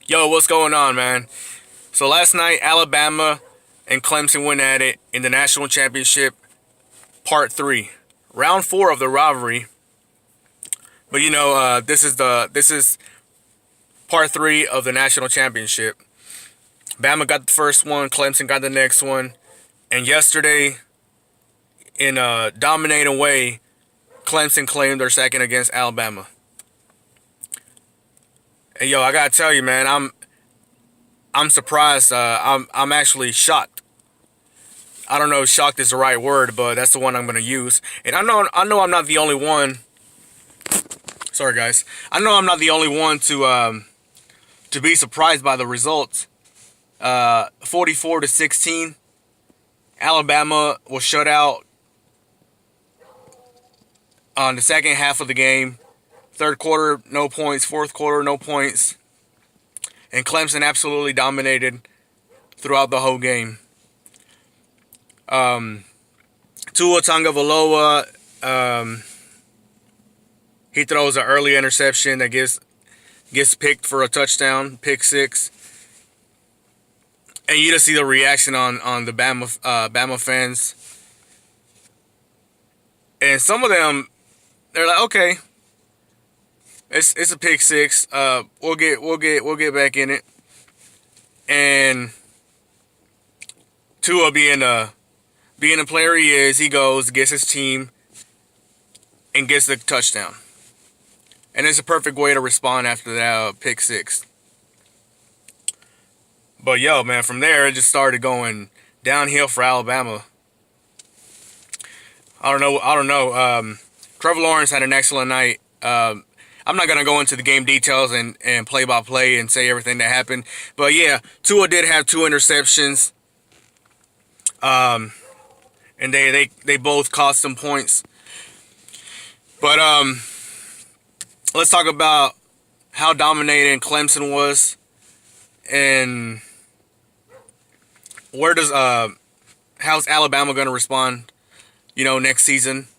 Yo, what's going on, man? So last night, Alabama and Clemson went at it in the national championship, part three, round four of the rivalry. But this is part three of the national championship. Bama got the first one, Clemson got the next one, and yesterday, in a dominating way, Clemson claimed their second against Alabama. And yo, I gotta tell you, man, I'm surprised. I'm actually shocked. I don't know if shocked is the right word, but that's the one I'm gonna use. And I know I'm not the only one. Sorry, guys. I know I'm not the only one to be surprised by the results. 44-16. Alabama was shut out on the second half of the game. Third quarter, no points. Fourth quarter, no points. And Clemson absolutely dominated throughout the whole game. Tua Tagovailoa, he throws an early interception that gets picked for a touchdown, pick six. And you just see the reaction on the Bama fans. And some of them, they're like, okay, it's a pick six. We'll get back in it. And Tua being the player he is, he goes, gets his team, and gets the touchdown. And it's a perfect way to respond after that pick six. But yo, man, from there it just started going downhill for Alabama. I don't know. Trevor Lawrence had an excellent night. I'm not gonna go into the game details and play by play and say everything that happened. But yeah, Tua did have two interceptions. And they both cost some points. But let's talk about how dominating Clemson was, and how's Alabama going to respond, next season.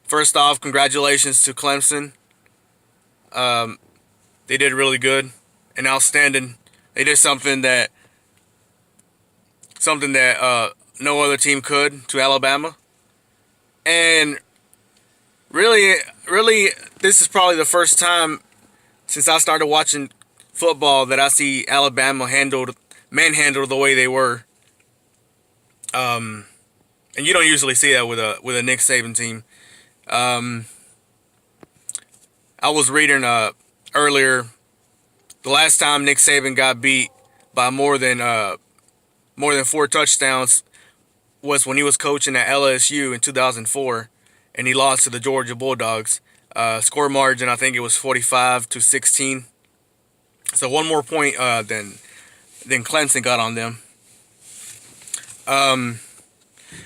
First off, congratulations to Clemson. They did really good and outstanding. They did something that no other team could to Alabama. And really, this is probably the first time since I started watching football that I see Alabama manhandled the way they were. And you don't usually see that with a Nick Saban team. I was reading earlier, the last time Nick Saban got beat by more than 4 touchdowns was when he was coaching at LSU in 2004, and he lost to the Georgia Bulldogs. Score margin, I think it was 45-16. So one more point than Clemson got on them.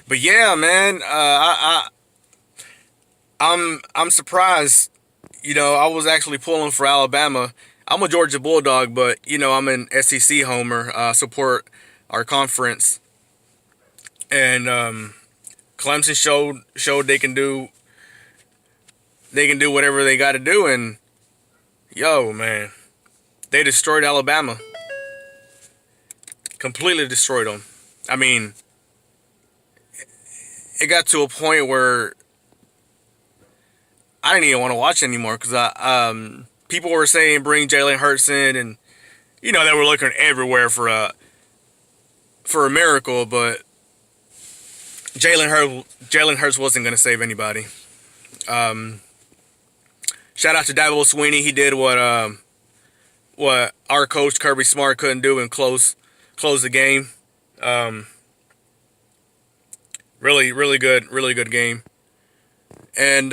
But yeah, man, I'm surprised. I was actually pulling for Alabama. I'm a Georgia Bulldog, but I'm an SEC homer. Support our conference, and Clemson showed they can do whatever they got to do, and yo, man, they destroyed Alabama, completely destroyed them. I mean, it got to a point where I didn't even want to watch anymore because people were saying bring Jalen Hurts in, and they were looking everywhere for a miracle, but Jalen Hurts wasn't going to save anybody. Shout out to Dabo Swinney. He did what our coach Kirby Smart couldn't do and close the game. Really good game. And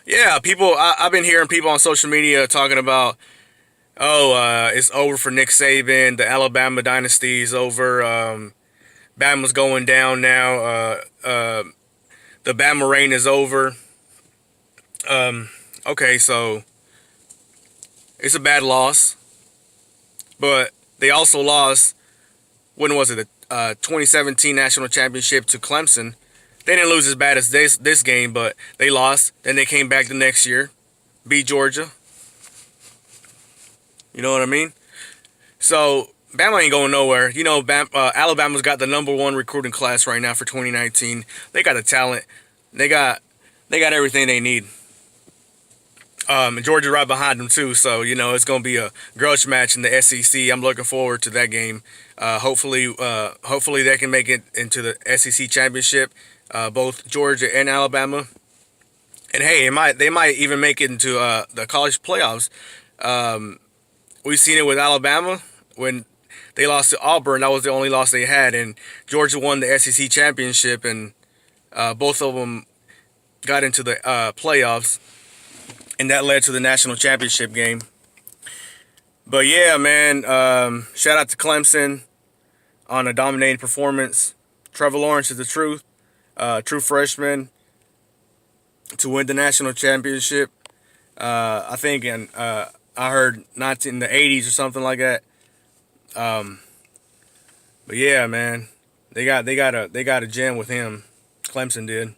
yeah, I've been hearing people on social media talking about, it's over for Nick Saban. The Alabama dynasty is over. Bama's going down now. The Bama reign is over. Okay, so it's a bad loss, but they also lost. When was it? The 2017 national championship to Clemson. They didn't lose as bad as this game, but they lost. Then they came back the next year, beat Georgia. You know what I mean? So Bama ain't going nowhere. You know, Alabama's got the #1 recruiting class right now for 2019. They got the talent. They got everything they need. And Georgia right behind them too. So you know it's gonna be a grudge match in the SEC. I'm looking forward to that game. Hopefully they can make it into the SEC championship. Both Georgia and Alabama. And hey, they might even make it into the college playoffs. We've seen it with Alabama when they lost to Auburn. That was the only loss they had, and Georgia won the SEC championship, and both of them got into the playoffs, and that led to the national championship game. But yeah, man, shout out to Clemson on a dominating performance. Trevor Lawrence is the truth, true freshman to win the national championship. I think, and I heard not in the 80s or something like that. But yeah, man, they got a gem with him. Clemson did.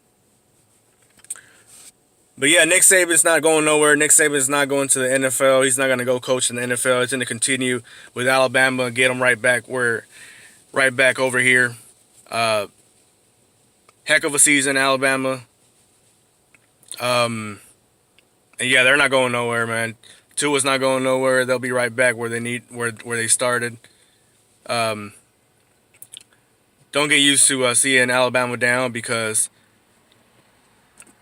But yeah, Nick Saban's not going nowhere. Nick Saban's not going to the NFL. He's not going to go coach in the NFL. He's going to continue with Alabama and get them right back over here. Heck of a season, Alabama. And yeah, they're not going nowhere, man. Tua's not going nowhere. They'll be right back where they started. Don't get used to seeing Alabama down because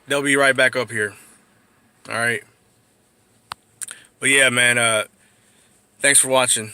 they'll be right back up here. All right. But yeah, man. Thanks for watching.